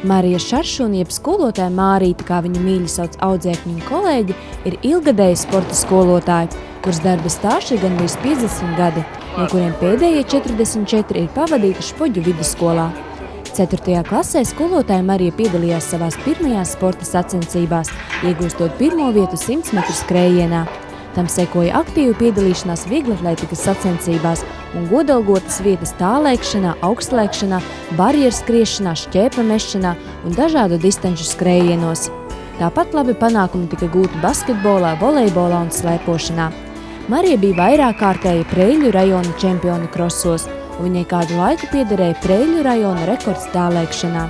Marija Šaršuna, jeb skolotāja Mārīte, kā viņu mīļi sauc audzēkņi un kolēģi, ir ilgadēja sporta skolotāja, kuras darba stāsts ir gandrīz 50 gadi, no kuriem pēdējie 44 ir pavadīti Špoģu vidusskolā. 4. klasē skolotāja Marija piedalījās savās pirmajās sporta sacensībās, iegūstot pirmo vietu 100 metru skrējienā. Tam sekoja aktīva piedalīšanās vieglatlētikas sacensībās un godalgotas vietas tālēkšanā, augstslēkšanā, barjeras skriešanā, šķēpa mešanā un dažādu distanču skrējienos. Tāpat labi panākumi tika gūti basketbolā, volejbolā un slēpošanā. Marija bija vairāk kārtēja Preiļu rajona čempioni krosos, un viņai kādu laiku piederēja Preiļu rajona rekords tālēkšanā.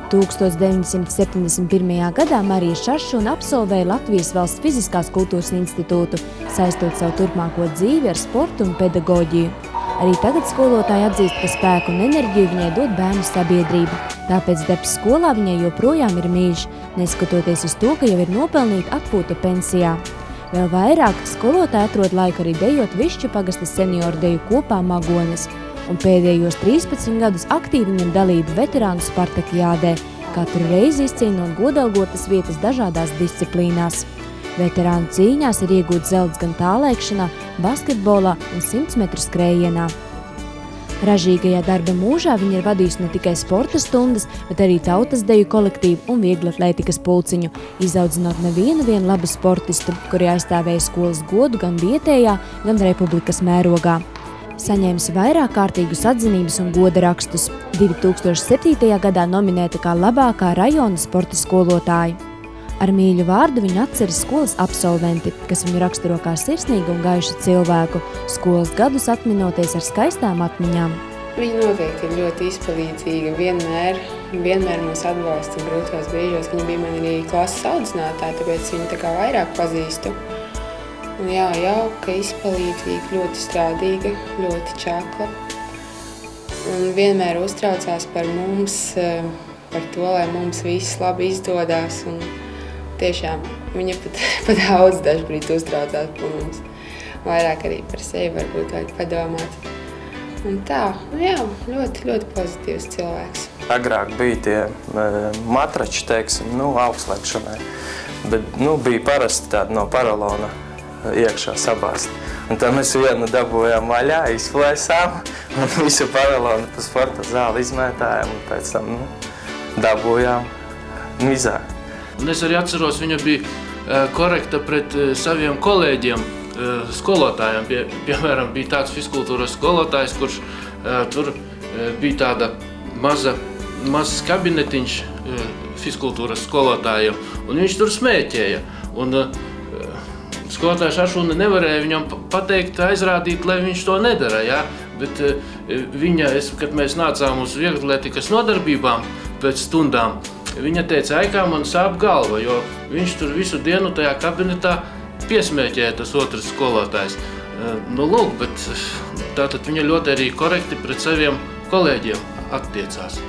1971. gadā Marija Šaršuna absolvēja Latvijas Valsts Fiziskās kultūras institūtu, saistot savu turpmāko dzīvi ar sportu un pedagoģiju. Arī tagad skolotāja atzīst, ka spēku un enerģiju viņai dod bērnu sabiedrība. Tāpēc darbs skolā viņai joprojām ir mīļš, neskatoties uz to, ka jau ir nopelnīta atpūta pensijā. Vēl vairāk skolotāja atrod laiku arī dejot Višķu pagasta senioru deju kopā Magones. Un pēdējos 13 gadus aktīvi ņem dalību veterānu Spartakiādē, katru reizi izcīnot godalgotas vietas dažādās disciplīnās. Veterānu cīņās ir iegūts zelts gan tālēkšanā, basketbolā un 100 metru skrējienā. Ražīgajā darba mūžā viņa ir vadījusi ne tikai sporta stundas, bet arī tautas deju kolektīvu un vieglatlētikas pulciņu, izaudzinot nevienu labu sportistu, kuri aizstāvēja skolas godu gan vietējā, gan republikas mērogā. Saņēmusi vairāk kārtīgus atzinības un goda rakstus. 2007. gadā nominēta kā labākā rajona sporta skolotāja. Ar mīļu vārdu viņu atceras skolas absolventi, kas viņu raksturo kā sirsnīgu un gaišu cilvēku, skolas gadus atminoties ar skaistām atmiņām. Viņa noteikti ir ļoti izpalīdzīga, vienmēr mūs atbalsta grūtos brīžos. Viņa bija man arī klases audzinātāja, tāpēc viņu tā kā vairāk pazīstu. Un jā, jauka, izpalīdzīga, ļoti strādīga, ļoti čakla. Un vienmēr uztraucās par mums, par to, lai mums viss labi izdodās. Un tiešām viņa pat daudz dažbrīd uztraucās par mums. Vairāk arī par sevi varbūt vajag padomāt. Un tā, jā, ļoti pozitīvs cilvēks. Agrāk bija tie matrači, teiksim, augstslēkšanai, bet bija parasti tādi no paralona iekšā sabāzt. Un tad mēs vienu dabūjām vaļā, izplēsām un visu paralonu pa sporta zāli izmētājām un pēc tam dabūjām mizā. Un es arī atceros, viņa bija korekta pret saviem kolēģiem, skolotājiem. Piemēram, bija tāds fizkultūras skolotājs, kurš tur bija tāda mazs kabinetiņš fizkultūras skolotājiem, un viņš tur smēķēja. Un skolotāja Šaršuna nevarēja viņam pateikt, aizrādīt, lai viņš to nedara, ja? Bet viņa, kad mēs nācām uz vieglatlētikas nodarbībām pēc stundām, viņa teica, kā man sāp galva, jo viņš tur visu dienu tajā kabinetā piesmēķēja tas otrs skolotājs. Lūk, bet tātad viņa ļoti arī korekti pret saviem kolēģiem attiecās.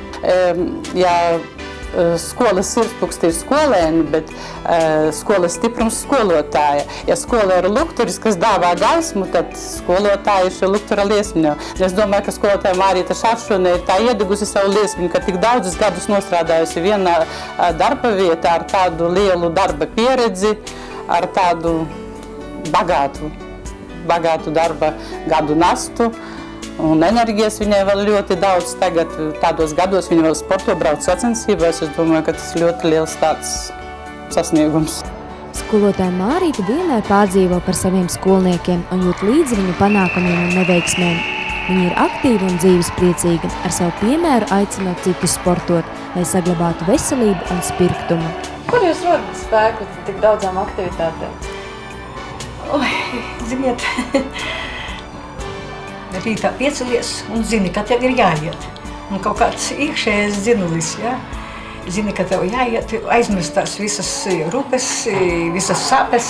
Skolas sirdspuksti ir skolēni, bet skolas stiprums skolotāja. Ja skola ir lukturis, kas dāvā gaismu, tad skolotāja šī luktura liesmiņo. Es domāju, ka skolotāja Mārīte Šaršuna ir tā iedegusi savu liesmiņu, ka tik daudzus gadus nostrādājusi vienā darba vietā ar tādu lielu darba pieredzi, ar tādu bagātu darba gadu nastu. Un enerģijas viņai vēl ļoti daudz. Tagad tādos gados viņa vēl sporto brauc sacensībās. Es domāju, ka tas ir ļoti liels tāds sasniegums. Skolotāja Mārīte vienmēr pārdzīvo par saviem skolniekiem un jūt līdzi viņu panākumiem un neveiksmēm. Viņa ir aktīva un dzīvespriecīga, ar savu piemēru aicinot citus sportot, lai saglabātu veselību un spirktumu. Kur jūs rodat spēku tik daudzām aktivitātēm? Ziniet, rītā piecelies un zini, ka tev ir jāiet. Un kaut kāds iekšējais zinulis, ja? Zini, ka tev jāiet, aizmirst tās visas rūpes, visas sāpes.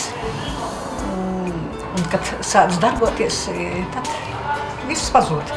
Un kad sāc darboties, tad viss pazūd.